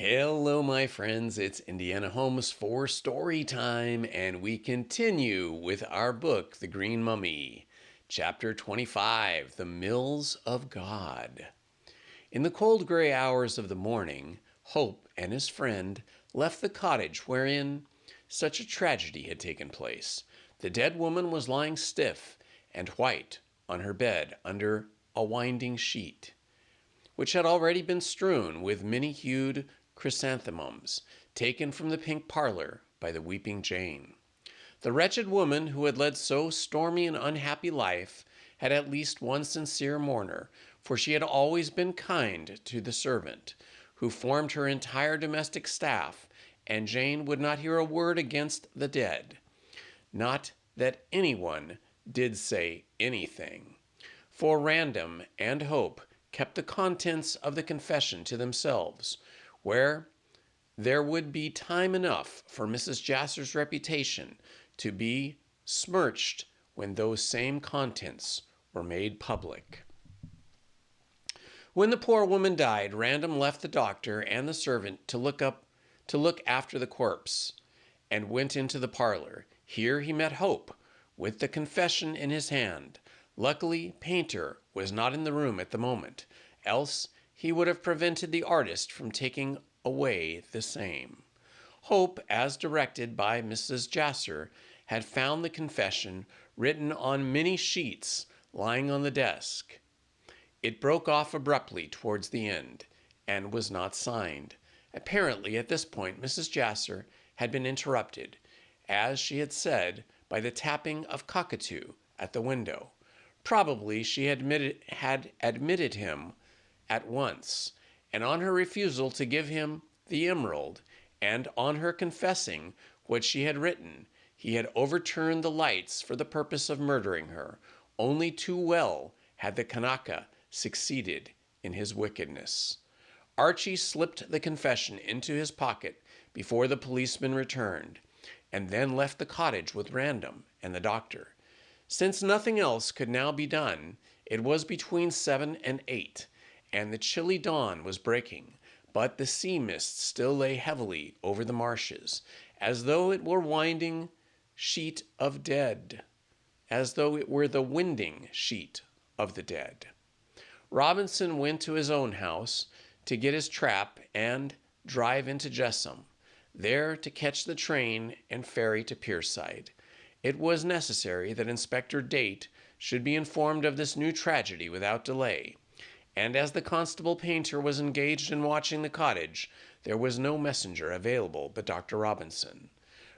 Hello, my friends. It's Indiana Holmes for story time, and we continue with our book, The Green Mummy, Chapter 25, The Mills of God. In the cold gray hours of the morning, Hope and his friend left the cottage wherein such a tragedy had taken place. The dead woman was lying stiff and white on her bed under a winding sheet, which had already been strewn with many-hued chrysanthemums taken from the pink parlor by the weeping Jane. The wretched woman who had led so stormy and unhappy life had at least one sincere mourner, for she had always been kind to the servant, who formed her entire domestic staff, and Jane would not hear a word against the dead. Not that anyone did say anything, for Random and Hope kept the contents of the confession to themselves, where there would be time enough for Mrs. Jasser's reputation to be smirched when those same contents were made public. When the poor woman died, Random left the doctor and the servant to look after the corpse, and went into the parlor. Here he met Hope, with the confession in his hand. Luckily, Painter was not in the room at the moment, else he would have prevented the artist from taking away the same. Hope, as directed by Mrs. Jasser, had found the confession written on many sheets lying on the desk. It broke off abruptly towards the end, and was not signed. Apparently, at this point, Mrs. Jasser had been interrupted, as she had said, by the tapping of Cockatoo at the window. Probably she had admitted him at once, and on her refusal to give him the emerald, and on her confessing what she had written, he had overturned the lights for the purpose of murdering her. Only too well had the Kanaka succeeded in his wickedness. Archie slipped the confession into his pocket before the policeman returned, and then left the cottage with Random and the doctor. Since nothing else could now be done, it was between 7 and 8, and the chilly dawn was breaking, but the sea mist still lay heavily over the marshes, as though it were winding sheet of dead, as though it were the winding sheet of the dead. Robinson went to his own house to get his trap and drive into Jessam, there to catch the train and ferry to Pierside. It was necessary that Inspector Date should be informed of this new tragedy without delay, and as the constable Painter was engaged in watching the cottage, there was no messenger available but Dr. Robinson.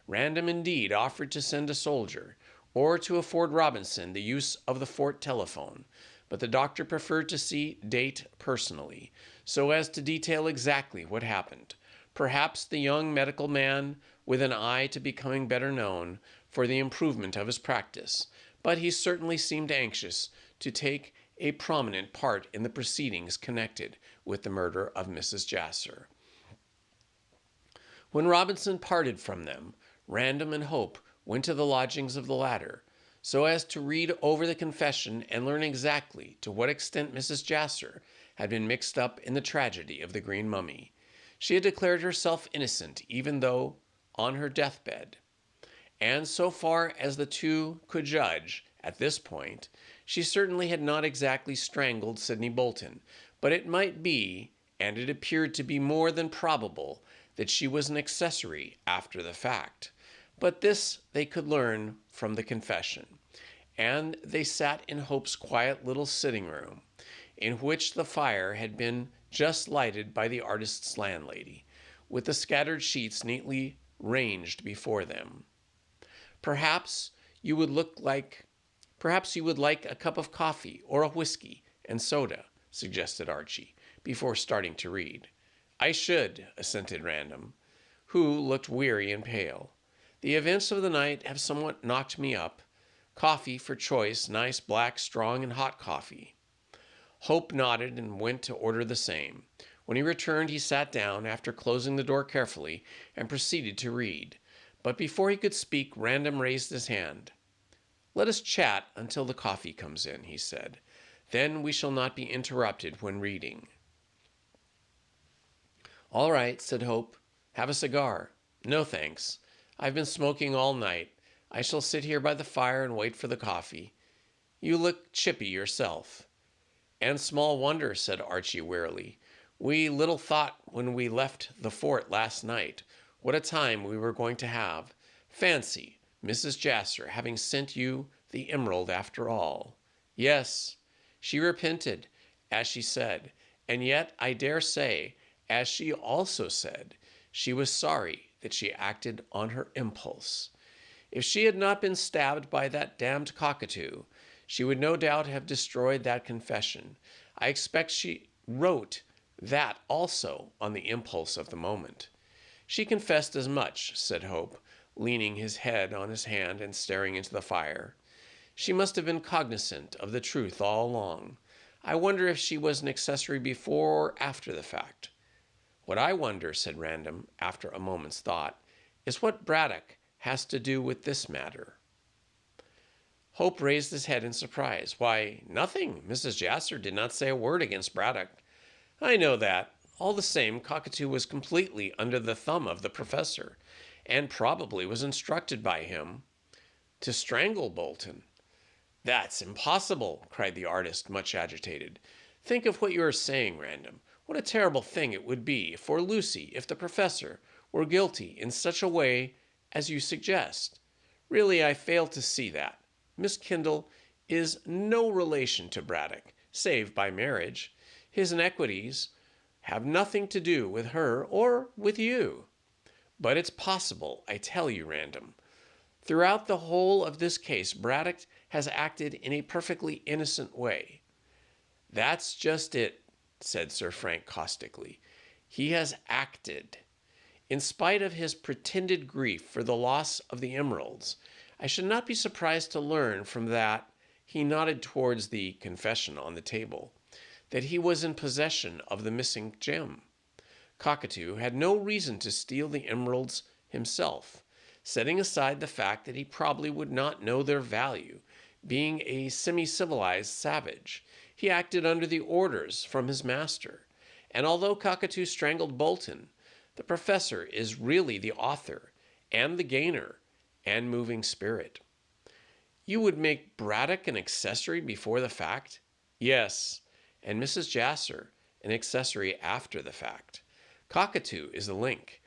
Random indeed offered to send a soldier, or to afford Robinson the use of the fort telephone, but the doctor preferred to see Date personally, so as to detail exactly what happened. Perhaps the young medical man, with an eye to becoming better known, for the improvement of his practice, but he certainly seemed anxious to take a prominent part in the proceedings connected with the murder of Mrs. Jasser. When Robinson parted from them, Random and Hope went to the lodgings of the latter, so as to read over the confession and learn exactly to what extent Mrs. Jasser had been mixed up in the tragedy of the Green Mummy. She had declared herself innocent, even though on her deathbed, and so far as the two could judge at this point, she certainly had not exactly strangled Sidney Bolton, but it might be, and it appeared to be more than probable, that she was an accessory after the fact. But this they could learn from the confession, and they sat in Hope's quiet little sitting room, in which the fire had been just lighted by the artist's landlady, with the scattered sheets neatly ranged before them. Perhaps you would like a cup of coffee or a whiskey and soda, suggested Archie, before starting to read. I should, assented Random, who looked weary and pale. The events of the night have somewhat knocked me up. Coffee for choice, nice black, strong, and hot coffee. Hope nodded and went to order the same. When he returned, he sat down, after closing the door carefully, and proceeded to read. But before he could speak, Random raised his hand. Let us chat until the coffee comes in, he said. Then we shall not be interrupted when reading. All right, said Hope. Have a cigar. No, thanks. I've been smoking all night. I shall sit here by the fire and wait for the coffee. You look chippy yourself. And small wonder, said Archie wearily. We little thought when we left the fort last night what a time we were going to have. Fancy Mrs. Jasser having sent you the emerald after all. Yes, she repented, as she said, and yet I dare say, as she also said, she was sorry that she acted on her impulse. If she had not been stabbed by that damned cockatoo, she would no doubt have destroyed that confession. I expect she wrote that also on the impulse of the moment. She confessed as much, said Hope, leaning his head on his hand and staring into the fire. She must have been cognizant of the truth all along. I wonder if she was an accessory before or after the fact. What I wonder, said Random, after a moment's thought, is what Braddock has to do with this matter. Hope raised his head in surprise. Why, nothing. Mrs. Jasser did not say a word against Braddock. I know that. All the same, Cockatoo was completely under the thumb of the professor, and probably was instructed by him to strangle Bolton. That's impossible, cried the artist, much agitated. Think of what you are saying, Random. What a terrible thing it would be for Lucy if the professor were guilty in such a way as you suggest. Really, I fail to see that. Miss Kindle is no relation to Braddock, save by marriage. His iniquities have nothing to do with her or with you. But it's possible, I tell you, Random. Throughout the whole of this case, Braddock has acted in a perfectly innocent way. That's just it, said Sir Frank caustically. He has acted. In spite of his pretended grief for the loss of the emeralds, I should not be surprised to learn from that, he nodded towards the confession on the table, that he was in possession of the missing gem. Cockatoo had no reason to steal the emeralds himself, setting aside the fact that he probably would not know their value, being a semi-civilized savage. He acted under the orders from his master, and although Cockatoo strangled Bolton, the professor is really the author and the gainer and moving spirit. You would make Braddock an accessory before the fact? Yes, and Mrs. Jasser an accessory after the fact. Cockatoo is the link,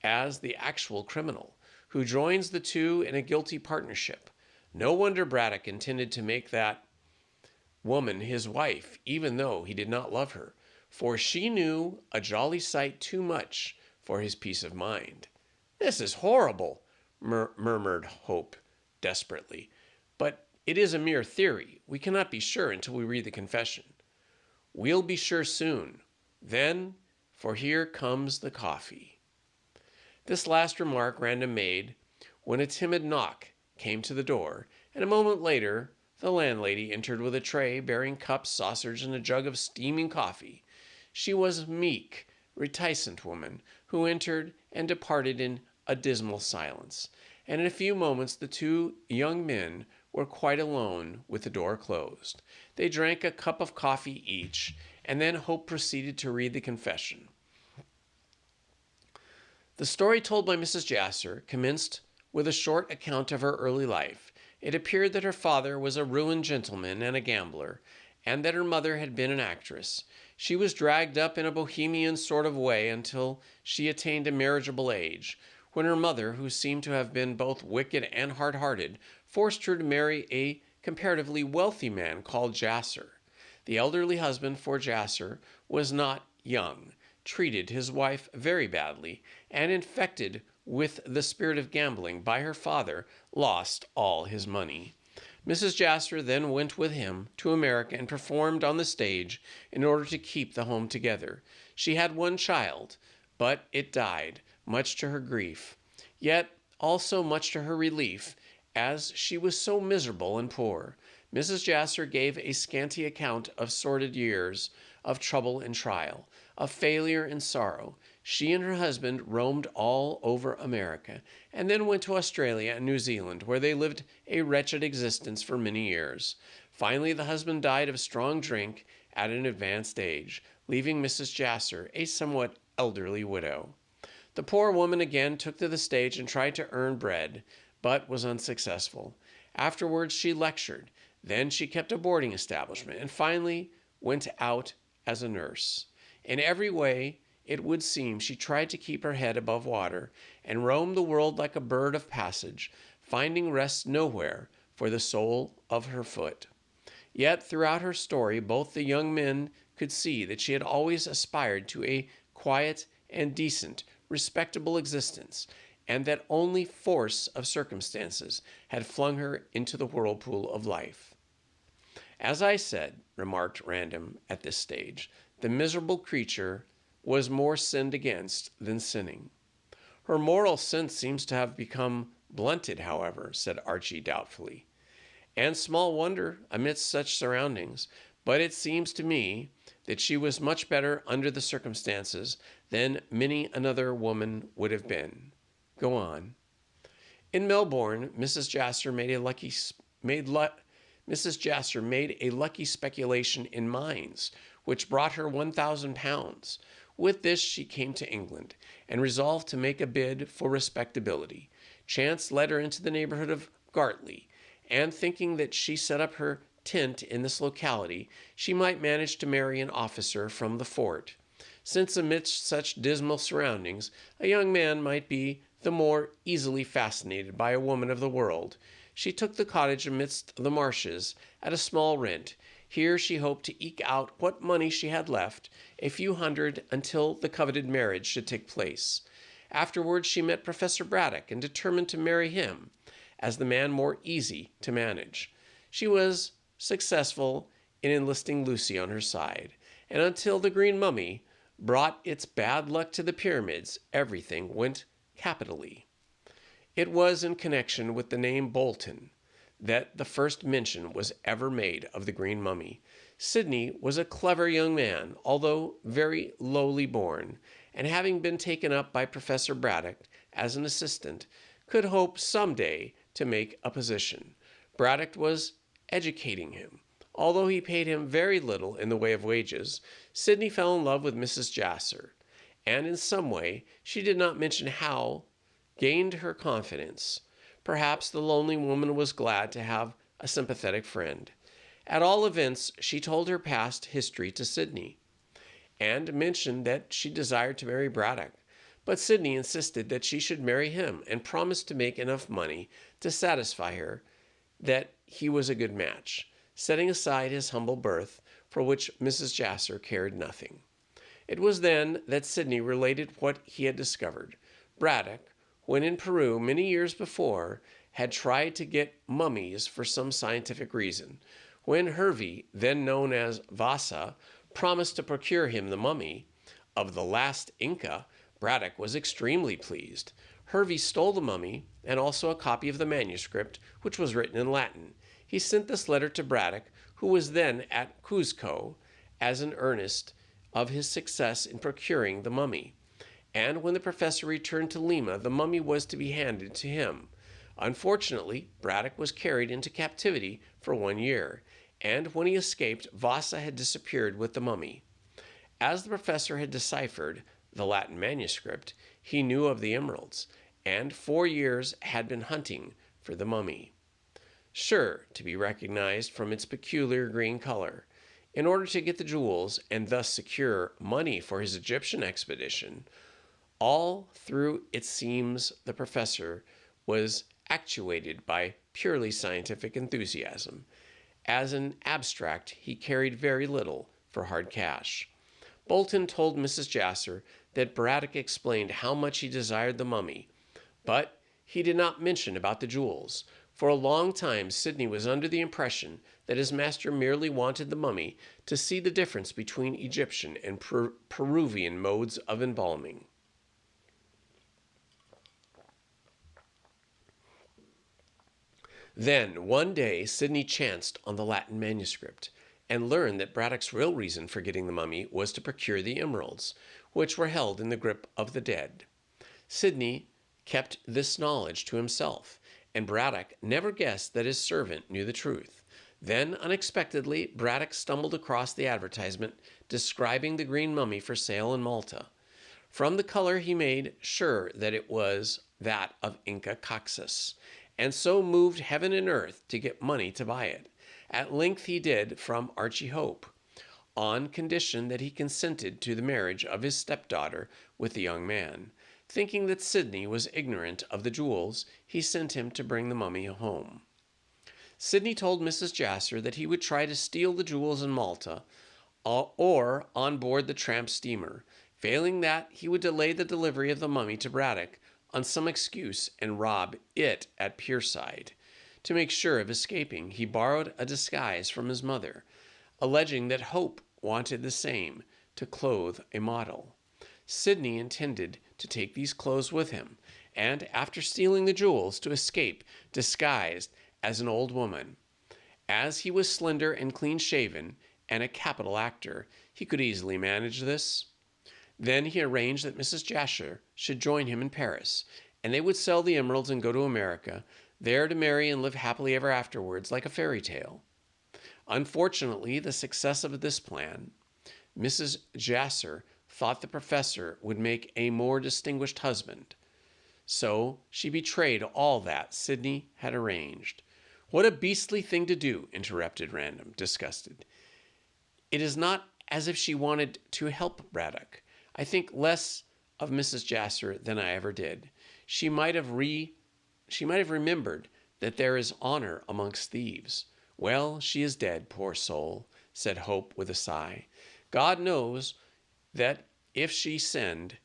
as the actual criminal, who joins the two in a guilty partnership. No wonder Braddock intended to make that woman his wife, even though he did not love her, for she knew a jolly sight too much for his peace of mind. This is horrible, murmured Hope desperately. But it is a mere theory. We cannot be sure until we read the confession. We'll be sure soon. Then, for here comes the coffee. This last remark Random made when a timid knock came to the door, and a moment later the landlady entered with a tray bearing cups, saucers, and a jug of steaming coffee. She was a meek, reticent woman who entered and departed in a dismal silence, and in a few moments the two young men were quite alone with the door closed. They drank a cup of coffee each, and then Hope proceeded to read the confession. The story told by Mrs. Jasser commenced with a short account of her early life. It appeared that her father was a ruined gentleman and a gambler, and that her mother had been an actress. She was dragged up in a bohemian sort of way until she attained a marriageable age, when her mother, who seemed to have been both wicked and hard-hearted, forced her to marry a comparatively wealthy man called Jasser. The elderly husband, for Jasser was not young, treated his wife very badly, and infected with the spirit of gambling by her father, lost all his money. Mrs. Jasser then went with him to America and performed on the stage in order to keep the home together. She had one child, but it died, much to her grief, yet also much to her relief, as she was so miserable and poor. Mrs. Jasser gave a scanty account of sordid years, of trouble and trial, of failure and sorrow. She and her husband roamed all over America, and then went to Australia and New Zealand, where they lived a wretched existence for many years. Finally, the husband died of strong drink at an advanced age, leaving Mrs. Jasser a somewhat elderly widow. The poor woman again took to the stage and tried to earn bread, but was unsuccessful. Afterwards, she lectured. Then she kept a boarding establishment and finally went out as a nurse. In every way, it would seem, she tried to keep her head above water and roamed the world like a bird of passage, finding rest nowhere for the sole of her foot. Yet throughout her story, both the young men could see that she had always aspired to a quiet and decent, respectable existence, and that only force of circumstances had flung her into the whirlpool of life. As I said, remarked Random at this stage, the miserable creature was more sinned against than sinning. Her moral sense seems to have become blunted, however, said Archie doubtfully. And small wonder amidst such surroundings, but it seems to me that she was much better under the circumstances than many another woman would have been. Go on. In Melbourne, Mrs. Jasser made a lucky speculation in mines, which brought her £1,000. With this she came to England, and resolved to make a bid for respectability. Chance led her into the neighborhood of Gartley, and thinking that she set up her tent in this locality, she might manage to marry an officer from the fort, since amidst such dismal surroundings a young man might be the more easily fascinated by a woman of the world. She took the cottage amidst the marshes at a small rent. Here she hoped to eke out what money she had left, a few hundred, until the coveted marriage should take place. Afterwards she met Professor Braddock and determined to marry him, as the man more easy to manage. She was successful in enlisting Lucy on her side, and until the Green Mummy brought its bad luck to the pyramids, everything went capitally. It was in connection with the name Bolton that the first mention was ever made of the Green Mummy. Sidney was a clever young man, although very lowly born, and having been taken up by Professor Braddock as an assistant, could hope some day to make a position. Braddock was educating him. Although he paid him very little in the way of wages, Sidney fell in love with Mrs. Jasser, and in some way, she did not mention how, gained her confidence. Perhaps the lonely woman was glad to have a sympathetic friend. At all events, she told her past history to Sidney, and mentioned that she desired to marry Braddock. But Sidney insisted that she should marry him, and promised to make enough money to satisfy her that he was a good match, setting aside his humble birth, for which Mrs. Jasser cared nothing. It was then that Sidney related what he had discovered. Braddock, when in Peru many years before, had tried to get mummies for some scientific reason. When Hervey, then known as Vasa, promised to procure him the mummy of the last Inca, Braddock was extremely pleased. Hervey stole the mummy and also a copy of the manuscript, which was written in Latin. He sent this letter to Braddock, who was then at Cuzco, as an earnest of his success in procuring the mummy. And when the professor returned to Lima, the mummy was to be handed to him. Unfortunately, Braddock was carried into captivity for 1 year, and when he escaped, Vasa had disappeared with the mummy. As the professor had deciphered the Latin manuscript, he knew of the emeralds, and 4 years had been hunting for the mummy, sure to be recognized from its peculiar green color. In order to get the jewels and thus secure money for his Egyptian expedition, all through it seems the professor was actuated by purely scientific enthusiasm. As an abstract, he cared very little for hard cash. Bolton told Mrs. Jasser that Braddock explained how much he desired the mummy, but he did not mention about the jewels. For a long time, Sidney was under the impression that his master merely wanted the mummy to see the difference between Egyptian and Peruvian modes of embalming. Then, one day, Sidney chanced on the Latin manuscript, and learned that Braddock's real reason for getting the mummy was to procure the emeralds, which were held in the grip of the dead. Sidney kept this knowledge to himself, and Braddock never guessed that his servant knew the truth. Then, unexpectedly, Braddock stumbled across the advertisement describing the green mummy for sale in Malta. From the color, he made sure that it was that of Inca coccyx, and so moved heaven and earth to get money to buy it. At length he did from Archie Hope, on condition that he consented to the marriage of his stepdaughter with the young man. Thinking that Sidney was ignorant of the jewels, he sent him to bring the mummy home. Sidney told Mrs. Jasser that he would try to steal the jewels in Malta or on board the tramp steamer. Failing that, he would delay the delivery of the mummy to Braddock on some excuse and rob it at Pierside. To make sure of escaping, he borrowed a disguise from his mother, alleging that Hope wanted the same to clothe a model. Sidney intended to take these clothes with him, and after stealing the jewels, to escape disguised as an old woman. As he was slender and clean-shaven and a capital actor, he could easily manage this. Then he arranged that Mrs. Jasser should join him in Paris, and they would sell the emeralds and go to America, there to marry and live happily ever afterwards like a fairy tale. Unfortunately, the success of this plan, Mrs. Jasser thought the professor would make a more distinguished husband. So she betrayed all that Sidney had arranged. What a beastly thing to do, interrupted Random, disgusted. It is not as if she wanted to help Braddock. I think less of Mrs. Jasser than I ever did. She might have remembered that there is honor amongst thieves. Well, she is dead, poor soul, said Hope with a sigh. God knows that if she sinned,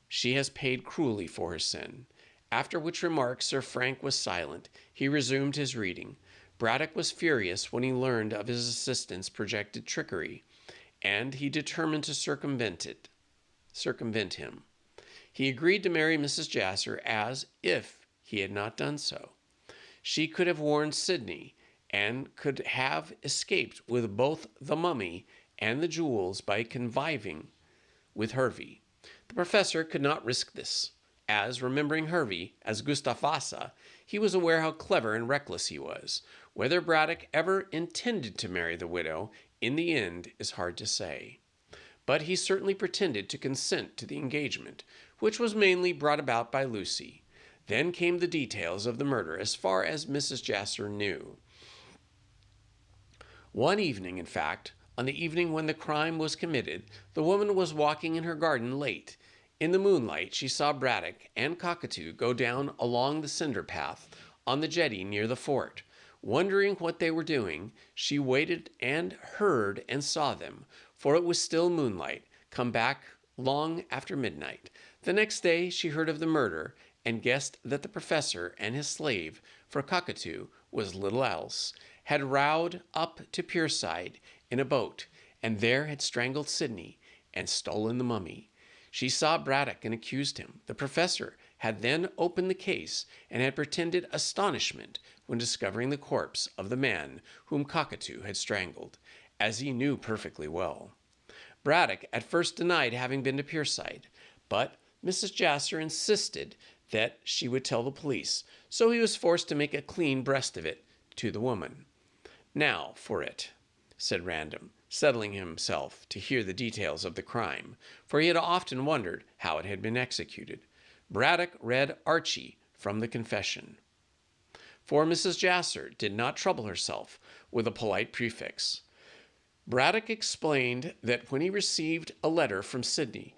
she has paid cruelly for her sin. After which remark Sir Frank was silent. He resumed his reading. Braddock was furious when he learned of his assistant's projected trickery, and he determined to circumvent him. He agreed to marry Mrs. Jasser as if he had not done so. She could have warned Sidney, and could have escaped with both the mummy and the jewels by conniving with Hervey. The professor could not risk this, as, remembering Hervey as Gustav Vasa, he was aware how clever and reckless he was. Whether Braddock ever intended to marry the widow in the end is hard to say. But he certainly pretended to consent to the engagement, which was mainly brought about by Lucy. Then came the details of the murder as far as Mrs. Jasser knew. One evening, in fact, on the evening when the crime was committed, the woman was walking in her garden late. In the moonlight, she saw Braddock and Cockatoo go down along the cinder path on the jetty near the fort. Wondering what they were doing, she waited and heard and saw them, for it was still moonlight, come back long after midnight. The next day she heard of the murder and guessed that the professor and his slave, for Cockatoo was little else, had rowed up to Pierside in a boat, and there had strangled Sidney and stolen the mummy. She saw Braddock and accused him. The professor had then opened the case and had pretended astonishment when discovering the corpse of the man whom Cockatoo had strangled, as he knew perfectly well. Braddock at first denied having been to Pierside, but Mrs. Jasser insisted that she would tell the police, so he was forced to make a clean breast of it to the woman. Now for it, said Random, settling himself to hear the details of the crime, for he had often wondered how it had been executed. Braddock read Archie from the confession. For Mrs. Jasser did not trouble herself with a polite prefix. Braddock explained that when he received a letter from Sidney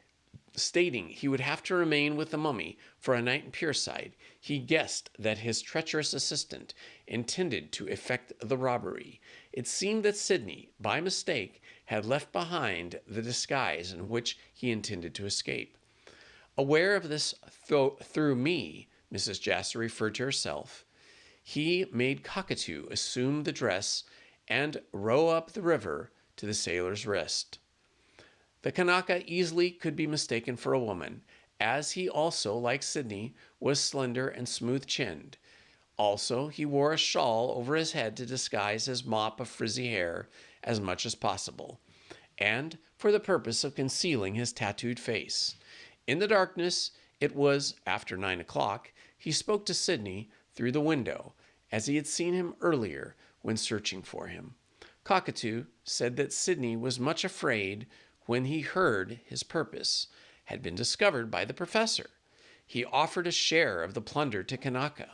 stating he would have to remain with the mummy for a night in Pierside, he guessed that his treacherous assistant intended to effect the robbery. It seemed that Sidney, by mistake, had left behind the disguise in which he intended to escape. Aware of this through me, Mrs. Jasser referred to herself, he made Cockatoo assume the dress and row up the river to the sailor's wrist. The Kanaka easily could be mistaken for a woman, as he also, like Sidney, was slender and smooth-chinned. Also, he wore a shawl over his head to disguise his mop of frizzy hair as much as possible, and for the purpose of concealing his tattooed face. In the darkness, it was after 9 o'clock, he spoke to Sidney through the window, as he had seen him earlier when searching for him. Cockatoo said that Sidney was much afraid when he heard his purpose, had been discovered by the professor. He offered a share of the plunder to Kanaka,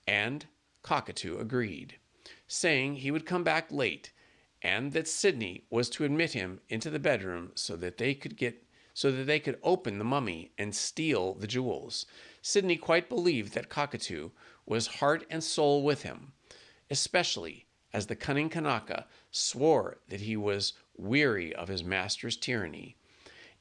and Cockatoo agreed, saying he would come back late and that Sidney was to admit him into the bedroom so that they could open the mummy and steal the jewels. Sidney quite believed that Cockatoo was heart and soul with him, especially as the cunning Kanaka swore that he was weary of his master's tyranny.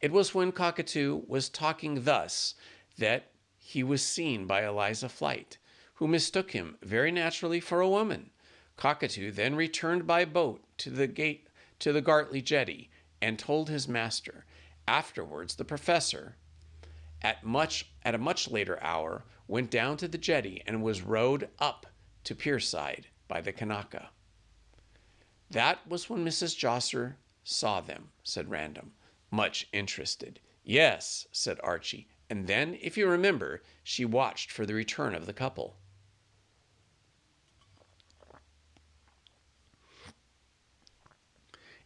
It was when Cockatoo was talking thus that he was seen by Eliza Flight, who mistook him very naturally for a woman. Cockatoo then returned by boat to the Gartley jetty and told his master. Afterwards, the professor, at a much later hour, went down to the jetty and was rowed up to Pierside by the Kanaka. That was when Mrs. Josser saw them, said Random, much interested. Yes, said Archie, and then, if you remember, she watched for the return of the couple.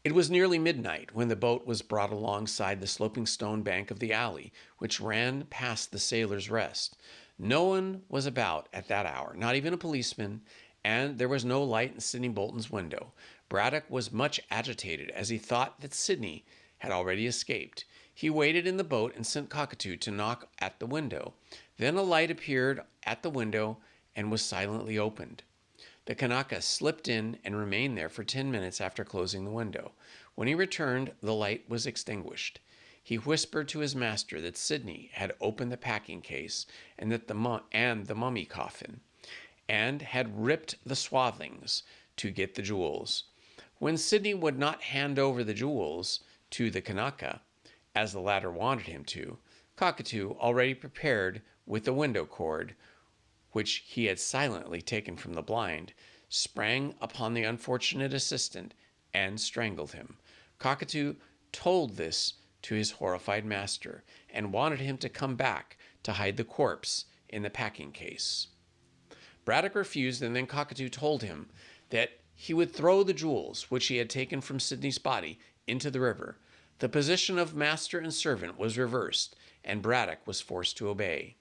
It was nearly midnight when the boat was brought alongside the sloping stone bank of the alley, which ran past the Sailor's Rest. No one was about at that hour, not even a policeman, and there was no light in Sidney Bolton's window. Braddock was much agitated, as he thought that Sidney had already escaped. He waited in the boat and sent Cockatoo to knock at the window. Then a light appeared at the window and was silently opened. The Kanaka slipped in and remained there for 10 minutes after closing the window. When he returned, the light was extinguished. He whispered to his master that Sidney had opened the packing case and the mummy coffin, and had ripped the swathings to get the jewels. When Sidney would not hand over the jewels to the Kanaka, as the latter wanted him to, Cockatoo, already prepared with the window cord, which he had silently taken from the blind, sprang upon the unfortunate assistant and strangled him. Cockatoo told this to his horrified master and wanted him to come back to hide the corpse in the packing case. Braddock refused, and then Cockatoo told him that he would throw the jewels, which he had taken from Sidney's body, into the river. The position of master and servant was reversed, and Braddock was forced to obey.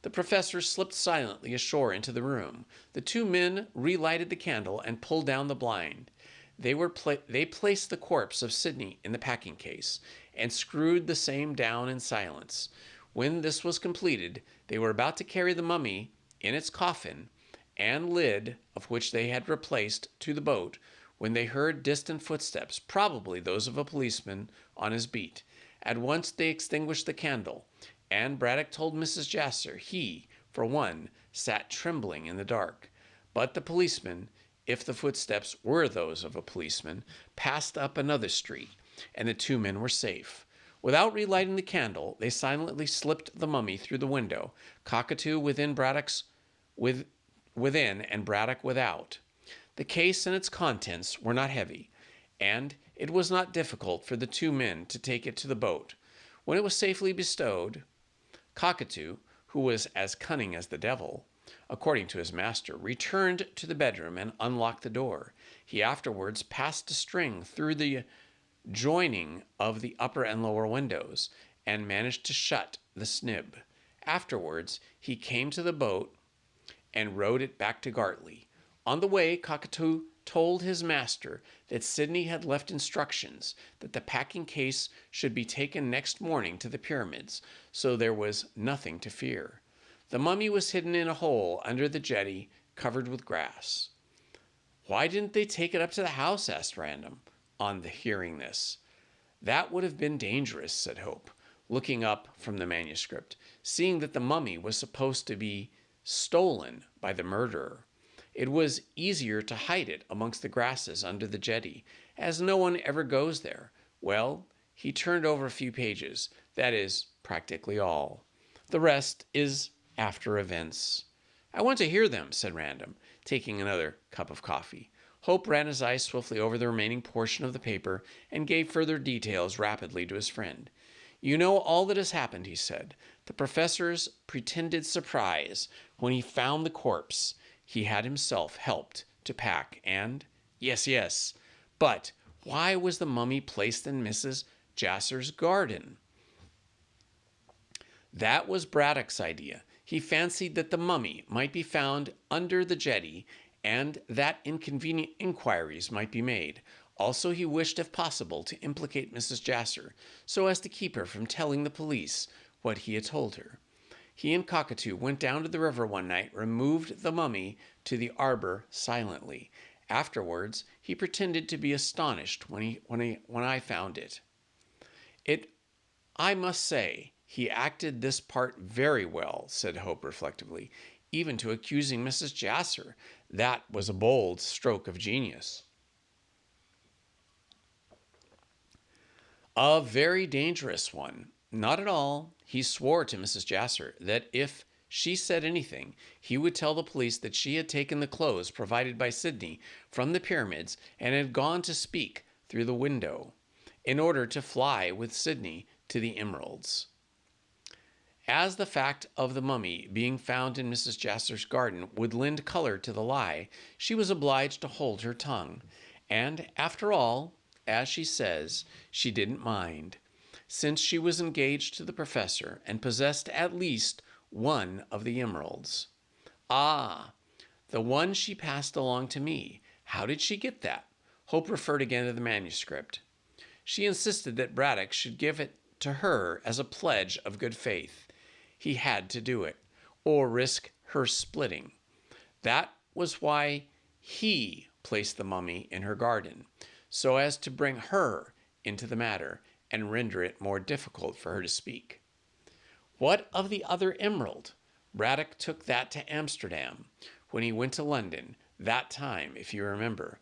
The professor slipped silently ashore into the room. The two men relighted the candle and pulled down the blind. They placed the corpse of Sidney in the packing case and screwed the same down in silence. When this was completed, they were about to carry the mummy in its coffin and lid, of which they had replaced, to the boat, when they heard distant footsteps, probably those of a policeman on his beat. At once they extinguished the candle, and Braddock told Mrs. Jasser he, for one, sat trembling in the dark. But the policeman, if the footsteps were those of a policeman, passed up another street, and the two men were safe. Without relighting the candle, they silently slipped the mummy through the window, Cockatoo within and Braddock without. The case and its contents were not heavy, and it was not difficult for the two men to take it to the boat. When it was safely bestowed, Cockatoo, who was as cunning as the devil, according to his master, returned to the bedroom and unlocked the door. He afterwards passed a string through the joining of the upper and lower windows and managed to shut the snib. Afterwards, he came to the boat and rowed it back to Gartley. On the way, Cockatoo told his master that Sidney had left instructions that the packing case should be taken next morning to the pyramids, so there was nothing to fear. The mummy was hidden in a hole under the jetty, covered with grass. Why didn't they take it up to the house? Asked Random, on hearing this. That would have been dangerous, said Hope, looking up from the manuscript, seeing that the mummy was supposed to be stolen by the murderer. It was easier to hide it amongst the grasses under the jetty, as no one ever goes there. Well, he turned over a few pages. That is practically all. The rest is after events. I want to hear them, said Random, taking another cup of coffee. Hope ran his eyes swiftly over the remaining portion of the paper and gave further details rapidly to his friend. You know all that has happened, he said. The professor's pretended surprise when he found the corpse he had himself helped to pack, and... Yes, but why was the mummy placed in Mrs. Jasser's garden? That was Braddock's idea. He fancied that the mummy might be found under the jetty and that inconvenient inquiries might be made. Also, he wished, if possible, to implicate Mrs. Jasser so as to keep her from telling the police what he had told her. He and Cockatoo went down to the river one night, removed the mummy to the arbor silently. Afterwards, he pretended to be astonished when I found it. I must say, he acted this part very well, said Hope reflectively, even to accusing Mrs. Jasser. That was a bold stroke of genius. A very dangerous one. Not at all. He swore to Mrs. Jasser that if she said anything, he would tell the police that she had taken the clothes provided by Sidney from the pyramids and had gone to speak through the window in order to fly with Sidney to the emeralds. As the fact of the mummy being found in Mrs. Jasser's garden would lend color to the lie, she was obliged to hold her tongue. And after all, as she says, she didn't mind, since she was engaged to the professor and possessed at least one of the emeralds. Ah, the one she passed along to me. How did she get that? Hope referred again to the manuscript. She insisted that Braddock should give it to her as a pledge of good faith. He had to do it, or risk her splitting. That was why he placed the mummy in her garden, so as to bring her into the matter and render it more difficult for her to speak. What of the other emerald? Braddock took that to Amsterdam when he went to London, that time, if you remember.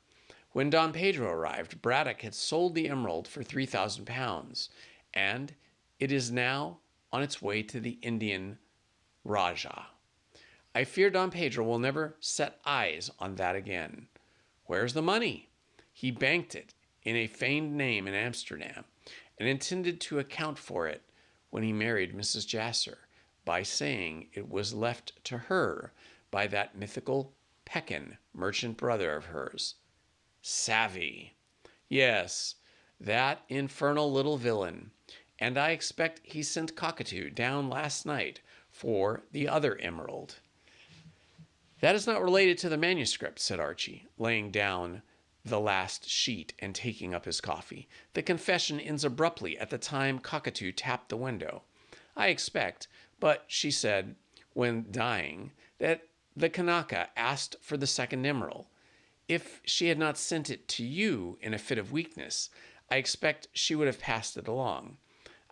When Don Pedro arrived, Braddock had sold the emerald for £3,000, and it is now on its way to the Indian Rajah. I fear Don Pedro will never set eyes on that again. Where's the money? He banked it in a feigned name in Amsterdam and intended to account for it when he married Mrs. Jasser by saying it was left to her by that mythical Pekin merchant brother of hers. Savvy. Yes, that infernal little villain. And I expect he sent Cockatoo down last night for the other emerald. That is not related to the manuscript, said Archie, laying down the last sheet and taking up his coffee. The confession ends abruptly at the time Cockatoo tapped the window. I expect, but she said, when dying, that the Kanaka asked for the second emerald. If she had not sent it to you in a fit of weakness, I expect she would have passed it along.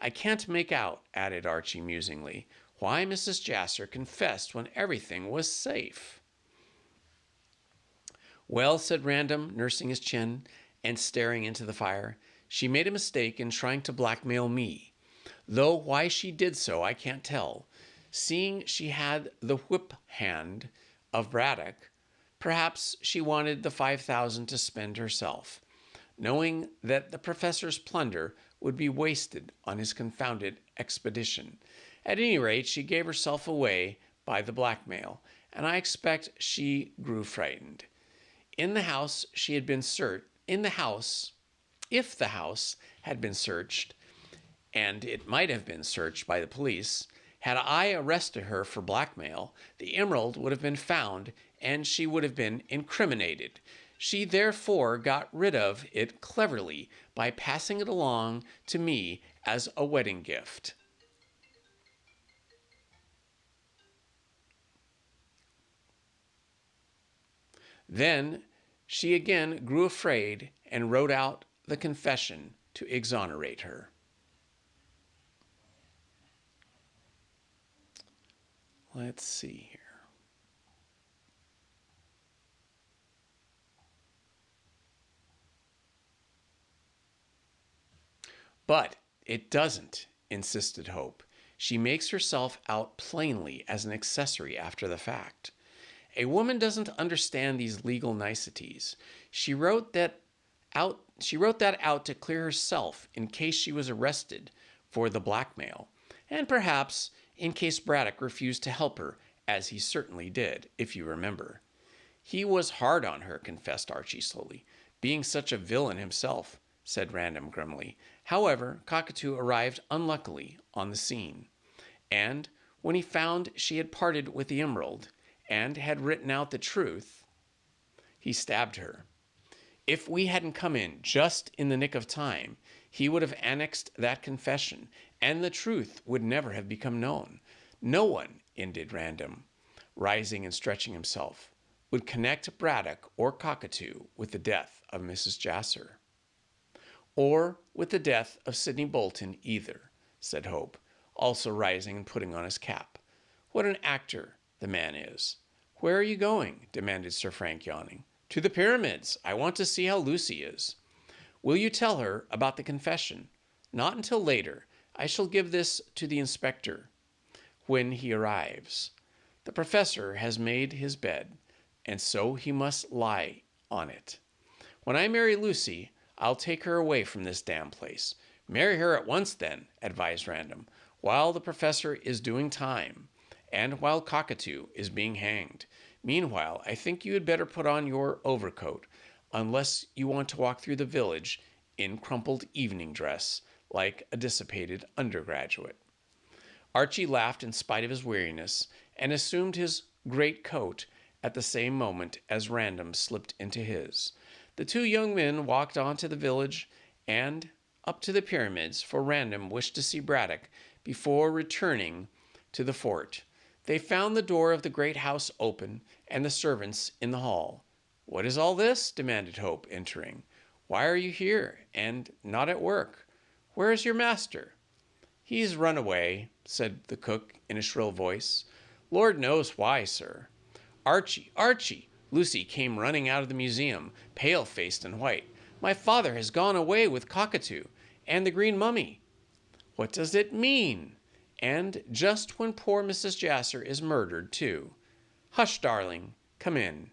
I can't make out, added Archie musingly, why Mrs. Jasser confessed when everything was safe. Well, said Random, nursing his chin and staring into the fire, she made a mistake in trying to blackmail me. Though why she did so, I can't tell. Seeing she had the whip hand of Braddock, perhaps she wanted the 5,000 to spend herself, knowing that the professor's plunder would be wasted on his confounded expedition. At any rate, she gave herself away by the blackmail, and I expect she grew frightened. If the house had been searched, and it might have been searched by the police, had I arrested her for blackmail, the emerald would have been found and she would have been incriminated. She therefore got rid of it cleverly by passing it along to me as a wedding gift. Then she again grew afraid and wrote out the confession to exonerate her. Let's see here. But it doesn't, insisted Hope. She makes herself out plainly as an accessory after the fact. A woman doesn't understand these legal niceties. She wrote that out to clear herself in case she was arrested for the blackmail, and perhaps in case Braddock refused to help her, as he certainly did, if you remember. He was hard on her, confessed Archie slowly, being such a villain himself, said Random grimly. However, Cockatoo arrived unluckily on the scene, And when he found she had parted with the emerald and had written out the truth, he stabbed her. If we hadn't come in just in the nick of time, he would have annexed that confession, and the truth would never have become known. No one, ended Random, rising and stretching himself, would connect Braddock or Cockatoo with the death of Mrs. Jasser. Or with the death of Sidney Bolton either, said Hope, also rising and putting on his cap. What an actor the man is. Where are you going? Demanded Sir Frank, yawning. To the pyramids. I want to see how Lucy is. Will you tell her about the confession? Not until later. I shall give this to the inspector when he arrives. The professor has made his bed, and so he must lie on it. When I marry Lucy, I'll take her away from this damn place. Marry her at once, then, advised Random, while the professor is doing time, and while Cockatoo is being hanged. Meanwhile, I think you had better put on your overcoat, unless you want to walk through the village in crumpled evening dress, like a dissipated undergraduate. Archie laughed in spite of his weariness, and assumed his great coat at the same moment as Random slipped into his. The two young men walked on to the village and up to the pyramids, for Random wished to see Braddock before returning to the fort. They found the door of the great house open and the servants in the hall. What is all this? Demanded Hope, entering. Why are you here and not at work? Where is your master? He's run away, said the cook in a shrill voice. Lord knows why, sir. Archie, Archie! Lucy came running out of the museum, pale-faced and white. My father has gone away with Cockatoo and the green mummy. What does it mean? And just when poor Mrs. Jasser is murdered, too. Hush, darling. Come in.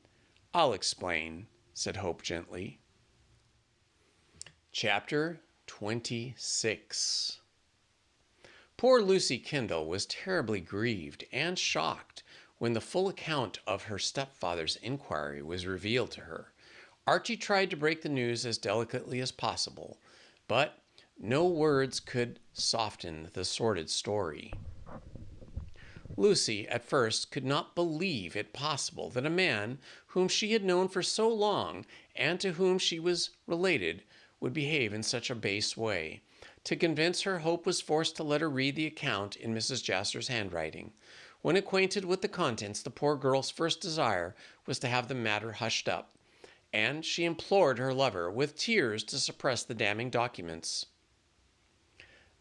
I'll explain, said Hope gently. Chapter 26. Poor Lucy Kendall was terribly grieved and shocked when the full account of her stepfather's inquiry was revealed to her. Archie tried to break the news as delicately as possible, but no words could soften the sordid story. Lucy, at first, could not believe it possible that a man whom she had known for so long and to whom she was related would behave in such a base way. To convince her, Hope was forced to let her read the account in Mrs. Jasser's handwriting. When acquainted with the contents, the poor girl's first desire was to have the matter hushed up, and she implored her lover with tears to suppress the damning documents.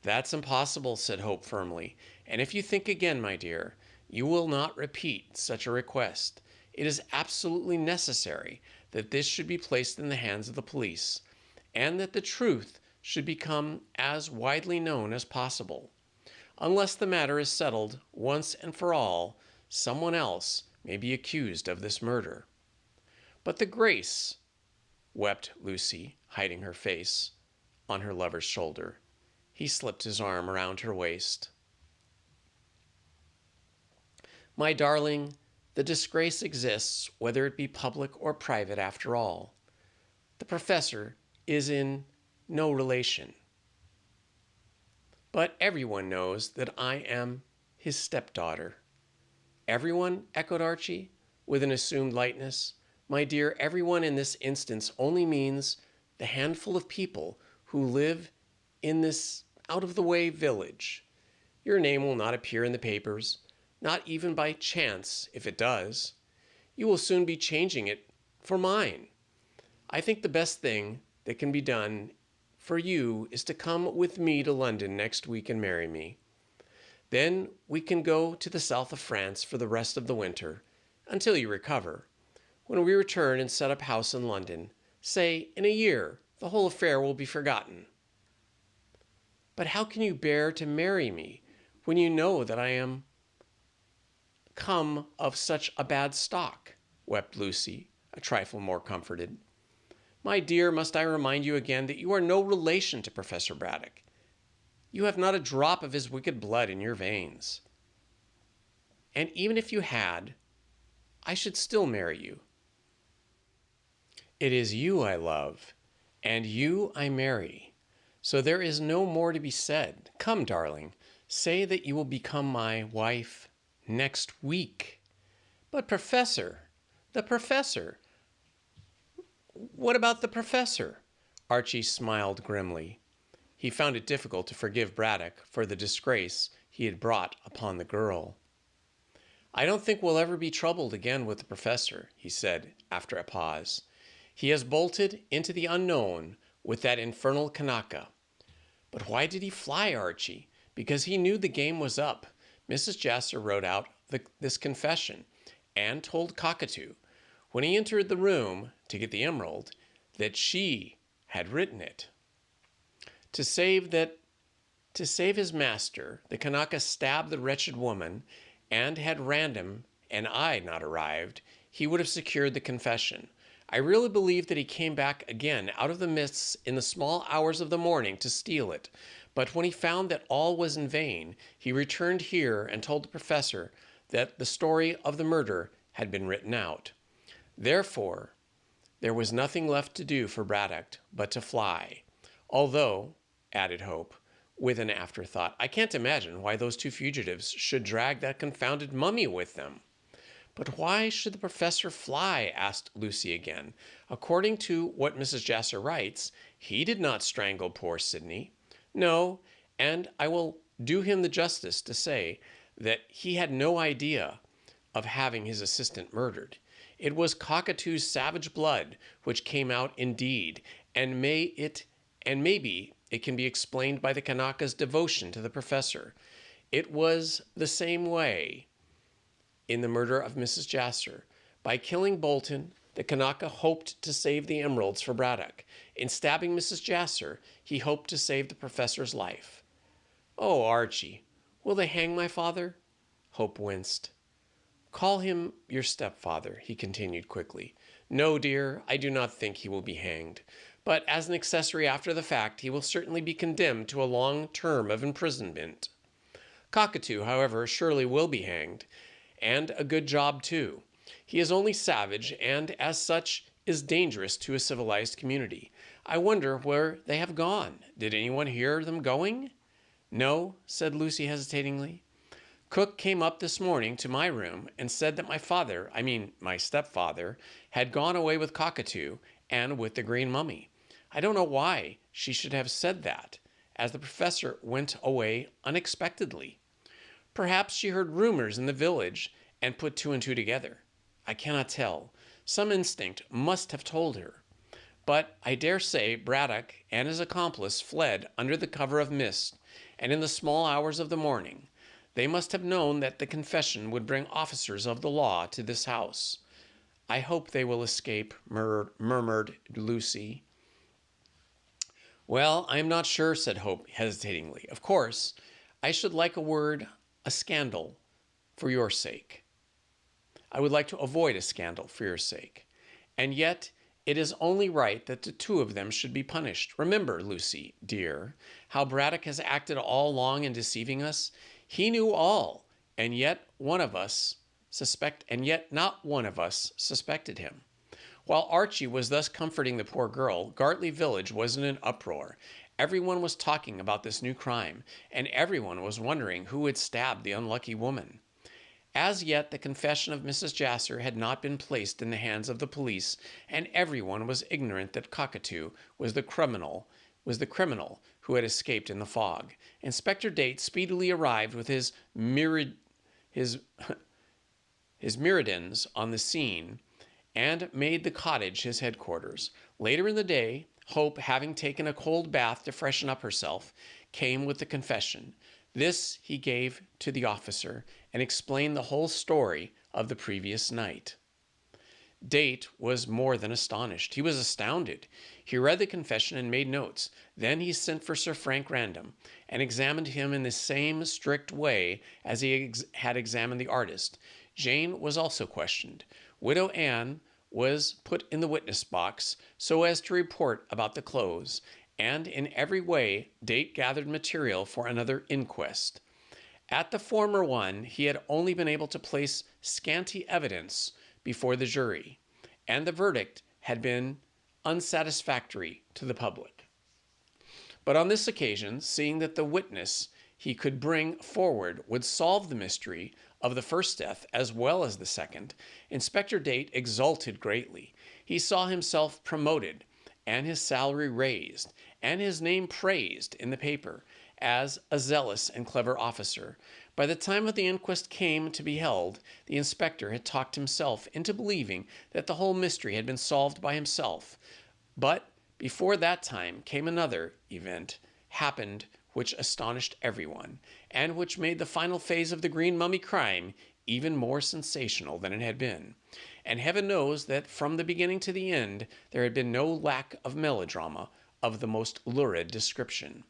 That's impossible, said Hope firmly, and if you think again, my dear, you will not repeat such a request. It is absolutely necessary that this should be placed in the hands of the police, and that the truth should become as widely known as possible. Unless the matter is settled once and for all, someone else may be accused of this murder. But the Grace, wept Lucy, hiding her face on her lover's shoulder. He slipped his arm around her waist. My darling, the disgrace exists, whether it be public or private after all. The professor is in no relation. But everyone knows that I am his stepdaughter. Everyone, echoed Archie, with an assumed lightness. My dear, everyone in this instance only means the handful of people who live in this out-of-the-way village. Your name will not appear in the papers, not even by chance if it does. You will soon be changing it for mine. I think the best thing that can be done for you is to come with me to London next week and marry me. Then we can go to the south of France for the rest of the winter, until you recover. When we return and set up house in London, say in a year, the whole affair will be forgotten. But how can you bear to marry me when you know that I am come of such a bad stock? Wept Lucy, a trifle more comforted. My dear, must I remind you again that you are no relation to Professor Braddock. You have not a drop of his wicked blood in your veins. And even if you had, I should still marry you. It is you I love, and you I marry. So there is no more to be said. Come, darling, Say that you will become my wife next week. But Professor, the Professor, what about the Professor? Archie smiled grimly. He found it difficult to forgive Braddock for the disgrace he had brought upon the girl. I don't think we'll ever be troubled again with the Professor, he said after a pause. He has bolted into the unknown with that infernal Kanaka. But why did he fly, Archie? Because he knew the game was up. Mrs. Jasser wrote out this confession and told Cockatoo, when he entered the room to get the emerald, that she had written it. To save his master, the Kanaka stabbed the wretched woman, and had Random and I not arrived, he would have secured the confession. I really believe that he came back again out of the mists in the small hours of the morning to steal it, but when he found that all was in vain, he returned here and told the Professor that the story of the murder had been written out. Therefore, there was nothing left to do for Braddock but to fly. Although, added Hope, with an afterthought, I can't imagine why those two fugitives should drag that confounded mummy with them. But why should the Professor fly? Asked Lucy again. According to what Mrs. Jasser writes, he did not strangle poor Sidney. No, and I will do him the justice to say that he had no idea of having his assistant murdered. It was Cockatoo's savage blood which came out indeed, and maybe it can be explained by the Kanaka's devotion to the Professor. It was the same way in the murder of Mrs. Jasser. By killing Bolton, the Kanaka hoped to save the emeralds for Braddock. In stabbing Mrs. Jasser, he hoped to save the Professor's life. Oh, Archie, will they hang my father? Hope winced. Call him your stepfather, he continued quickly. No, dear, I do not think he will be hanged. But as an accessory after the fact, he will certainly be condemned to a long term of imprisonment. Cockatoo, however, surely will be hanged, and a good job too. He is only savage, and as such is dangerous to a civilized community. I wonder where they have gone. Did anyone hear them going? No, said Lucy hesitatingly. Cook came up this morning to my room and said that my stepfather, had gone away with Cockatoo and with the green mummy. I don't know why she should have said that, as the Professor went away unexpectedly. Perhaps she heard rumors in the village and put two and two together. I cannot tell. Some instinct must have told her. But I dare say Braddock and his accomplice fled under the cover of mist, and in the small hours of the morning. They must have known that the confession would bring officers of the law to this house. I hope they will escape, murmured Lucy. Well, I am not sure, said Hope hesitatingly. Of course, I should like a scandal, for your sake. I would like to avoid a scandal for your sake. And yet, it is only right that the two of them should be punished. Remember, Lucy, dear, how Braddock has acted all along in deceiving us. He knew all, and yet not one of us suspected him. While Archie was thus comforting the poor girl, Gartley village was in an uproar. Everyone was talking about this new crime, and everyone was wondering who had stabbed the unlucky woman. As yet, the confession of Mrs. Jasser had not been placed in the hands of the police, and everyone was ignorant that Cockatoo was the criminal who had escaped in the fog. Inspector Date speedily arrived with his myrmidons on the scene and made the cottage his headquarters. Later in the day, Hope, having taken a cold bath to freshen up herself, came with the confession. This he gave to the officer and explained the whole story of the previous night. Date was more than astonished. He was astounded. He read the confession and made notes. Then he sent for Sir Frank Random and examined him in the same strict way as he had examined the artist. Jane was also questioned. Widow Anne was put in the witness box so as to report about the clothes, and in every way Date gathered material for another inquest. At the former one, he had only been able to place scanty evidence before the jury, and the verdict had been unsatisfactory to the public. But on this occasion, seeing that the witness he could bring forward would solve the mystery of the first death as well as the second, Inspector Date exulted greatly. He saw himself promoted and his salary raised and his name praised in the paper as a zealous and clever officer. By the time of the inquest came to be held, the inspector had talked himself into believing that the whole mystery had been solved by himself. But before that time came another event happened which astonished everyone, and which made the final phase of the Green Mummy crime even more sensational than it had been. And heaven knows that from the beginning to the end there had been no lack of melodrama of the most lurid description.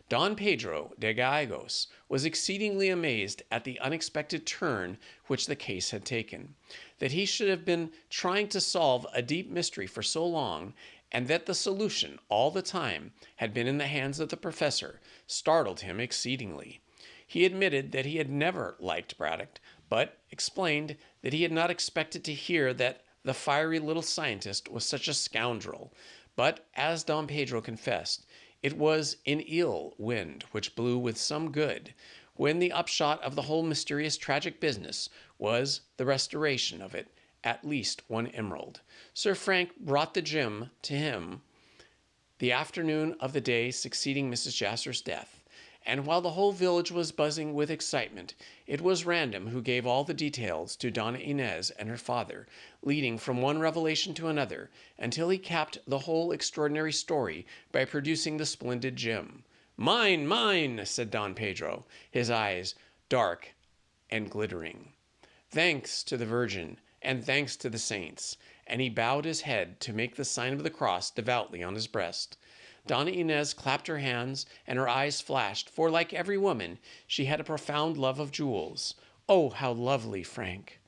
Don Pedro de Gallegos was exceedingly amazed at the unexpected turn which the case had taken. That he should have been trying to solve a deep mystery for so long, and that the solution all the time had been in the hands of the professor, startled him exceedingly. He admitted that he had never liked Braddock, but explained that he had not expected to hear that the fiery little scientist was such a scoundrel. But, as Don Pedro confessed, it was an ill wind which blew with some good, when the upshot of the whole mysterious tragic business was the restoration of it at least one emerald. Sir Frank brought the gem to him the afternoon of the day succeeding Mrs. Jasser's death, and while the whole village was buzzing with excitement, it was Random who gave all the details to Donna Inez and her father, leading from one revelation to another, until he capped the whole extraordinary story by producing the splendid gem. "Mine, mine," said Don Pedro, his eyes dark and glittering. "Thanks to the Virgin, and thanks to the saints," and he bowed his head to make the sign of the cross devoutly on his breast. Donna Inez clapped her hands, and her eyes flashed, for, like every woman, she had a profound love of jewels. "Oh, how lovely, Frank!"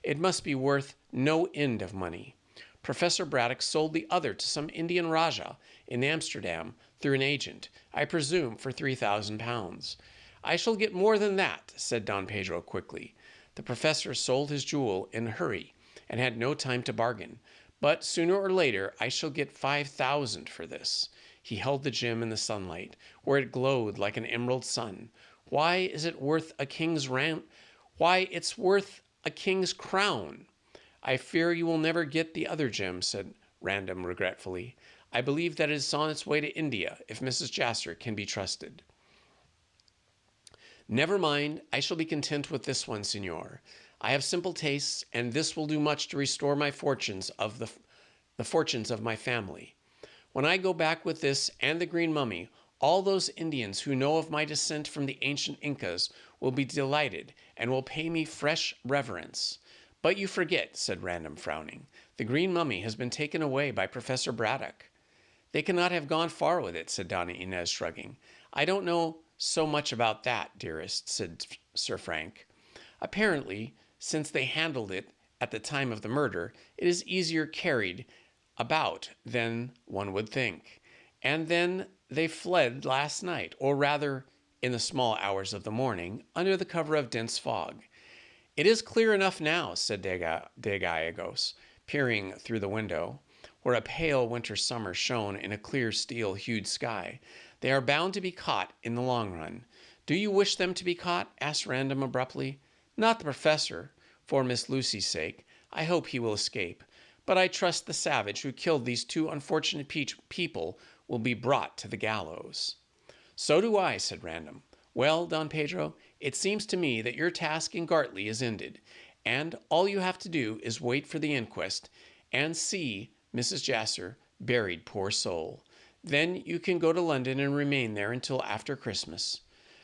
"It must be worth no end of money." Professor Braddock sold the other to some Indian Rajah in Amsterdam through an agent, I presume for £3,000. "I shall get more than that," said Don Pedro quickly. The professor sold his jewel in a hurry and had no time to bargain. "But sooner or later I shall get 5,000 for this." He held the gem in the sunlight, where it glowed like an emerald sun. "Why, it's worth a king's crown." "I fear you will never get the other gem," said Random regretfully. "I believe that it is on its way to India, if Mrs. Jasser can be trusted." "Never mind, I shall be content with this one, Signor. I have simple tastes, and this will do much to restore my fortunes of the fortunes of my family. When I go back with this and the Green Mummy, all those Indians who know of my descent from the ancient Incas will be delighted and will pay me fresh reverence." "But you forget," said Random, frowning. "The Green Mummy has been taken away by Professor Braddock." "They cannot have gone far with it," said Donna Inez, shrugging. "I don't know so much about that, dearest," said Sir Frank. "Apparently, since they handled it at the time of the murder, it is easier carried about than one would think. And then they fled last night, or rather, in the small hours of the morning, under the cover of dense fog." "It is clear enough now," said de Gallegos, peering through the window, where a pale winter summer shone in a clear steel-hued sky. "They are bound to be caught in the long run." "Do you wish them to be caught?" asked Random abruptly. "Not the professor. For Miss Lucy's sake, I hope he will escape. But I trust the savage who killed these two unfortunate people will be brought to the gallows." "So do I," said Random. "Well, Don Pedro, it seems to me that your task in Gartley is ended, and all you have to do is wait for the inquest and see Mrs. Jasser buried, poor soul. Then you can go to London and remain there until after Christmas."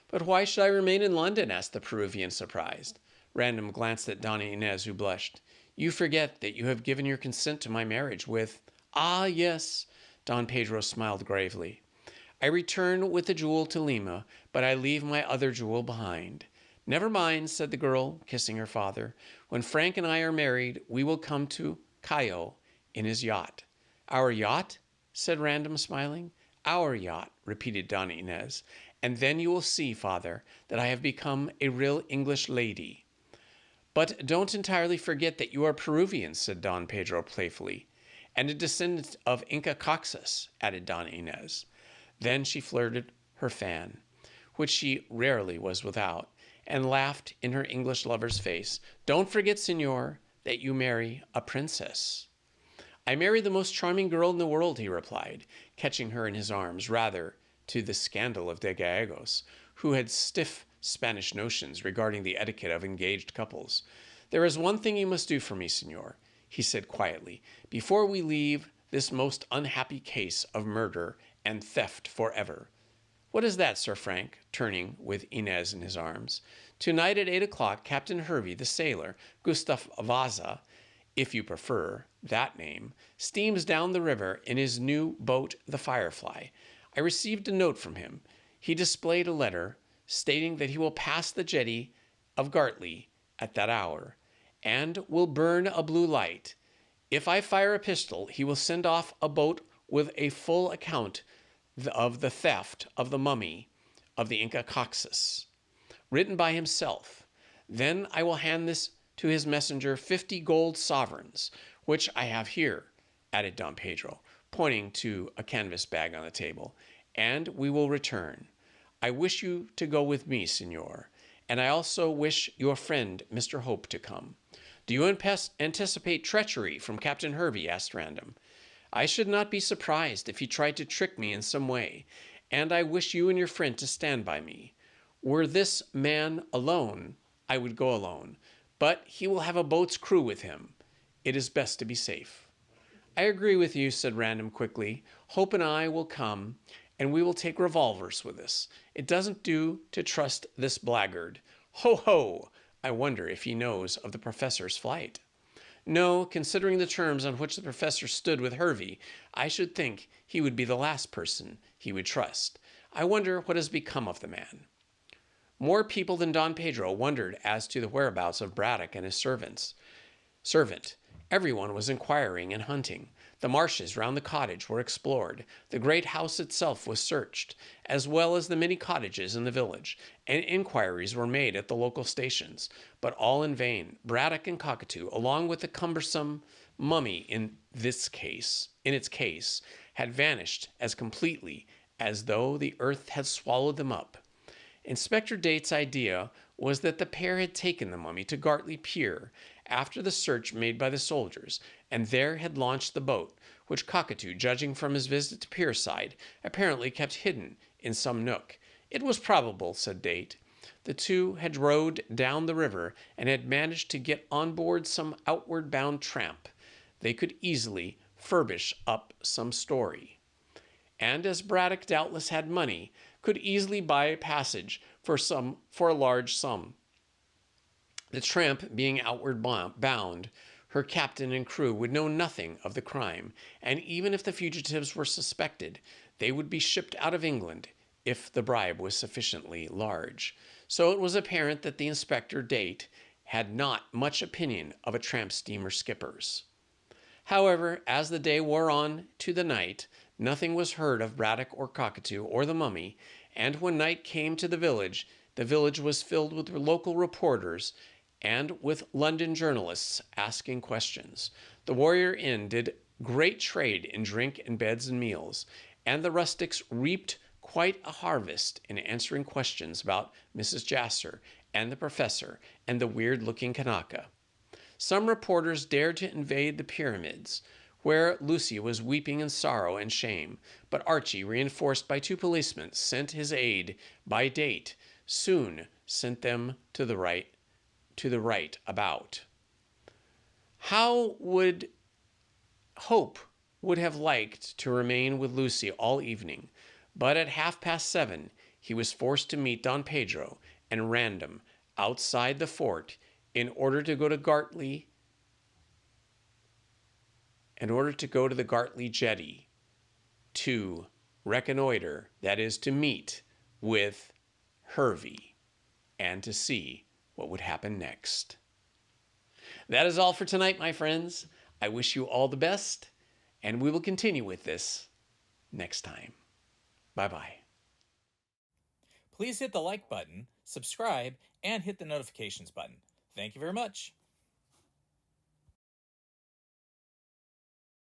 "But why should I remain in London?" asked the Peruvian, surprised. Random glanced at Donna Inez, who blushed. "You forget that you have given your consent to my marriage with—" "Ah, yes." Don Pedro smiled gravely. "I return with the jewel to Lima, but I leave my other jewel behind." "Never mind," said the girl, kissing her father. "When Frank and I are married, we will come to Callao in his yacht." "Our yacht?" said Random, smiling. "Our yacht," repeated Donna Inez. "And then you will see, father, that I have become a real English lady." "But don't entirely forget that you are Peruvian," said Don Pedro playfully. "And a descendant of Inca Coxus," added Donna Inez. Then she flirted her fan. which she rarely was without, and laughed in her English lover's face. "Don't forget, Signor, that you marry a princess." "I marry the most charming girl in the world," he replied, catching her in his arms, rather to the scandal of De Gallegos, who had stiff Spanish notions regarding the etiquette of engaged couples. "There is one thing you must do for me, Signor," he said quietly, "before we leave this most unhappy case of murder and theft forever." "What is that, Sir Frank?" turning with Inez in his arms. "Tonight at 8 o'clock, Captain Hervey, the sailor, Gustav Vasa, if you prefer that name, steams down the river in his new boat, the Firefly. I received a note from him. He displayed a letter stating that he will pass the jetty of Gartley at that hour, and will burn a blue light. If I fire a pistol, he will send off a boat with a full account of the theft of the mummy of the Inca Coxus, written by himself. Then I will hand this to his messenger 50 gold sovereigns, which I have here," added Don Pedro, pointing to a canvas bag on the table, "and we will return. I wish you to go with me, Signor, and I also wish your friend Mr. Hope to come." "Do you anticipate treachery from Captain Hervey?" asked Random. "I should not be surprised if he tried to trick me in some way, and I wish you and your friend to stand by me. Were this man alone, I would go alone, but he will have a boat's crew with him. It is best to be safe." "I agree with you," said Random quickly. "Hope and I will come, and we will take revolvers with us. It doesn't do to trust this blackguard. Ho, ho! I wonder if he knows of the professor's flight." "No, considering the terms on which the professor stood with Hervey, I should think he would be the last person he would trust. I wonder what has become of the man." More people than Don Pedro wondered as to the whereabouts of Braddock and his servant. Everyone was inquiring and hunting. The marshes round the cottage were explored. The great house itself was searched, as well as the many cottages in the village, and inquiries were made at the local stations, but all in vain. Braddock and Cockatoo, along with the cumbersome mummy in its case, had vanished as completely as though the earth had swallowed them up. Inspector Date's idea was that the pair had taken the mummy to Gartley Pier after the search made by the soldiers, and there had launched the boat, which Cockatoo, judging from his visit to Pierside, apparently kept hidden in some nook. "It was probable," said Date. "The two had rowed down the river and had managed to get on board some outward bound tramp. They could easily furbish up some story. And as Braddock doubtless had money, could easily buy a passage for a large sum. The tramp being outward bound, her captain and crew would know nothing of the crime, and even if the fugitives were suspected, they would be shipped out of England if the bribe was sufficiently large. So it was apparent that the Inspector Date had not much opinion of a tramp steamer skippers. However, as the day wore on to the night, nothing was heard of Braddock or Cockatoo or the mummy, and when night came to the village was filled with local reporters and with London journalists asking questions. The Warrior Inn did great trade in drink and beds and meals, and the rustics reaped quite a harvest in answering questions about Mrs. Jasser and the professor and the weird-looking Kanaka. Some reporters dared to invade the pyramids, where Lucy was weeping in sorrow and shame, but Archie, reinforced by 2 policemen sent his aid by Date, soon sent them to the right about. How would Hope would have liked to remain with Lucy all evening, but at 7:30 he was forced to meet Don Pedro and Random outside the fort in order to go to the Gartley jetty to reconnoiter, that is, to meet with Hervey and to see what would happen next. That is all for tonight, my friends. I wish you all the best, and we will continue with this next time. Bye-bye. Please hit the like button, subscribe, and hit the notifications button. Thank you very much.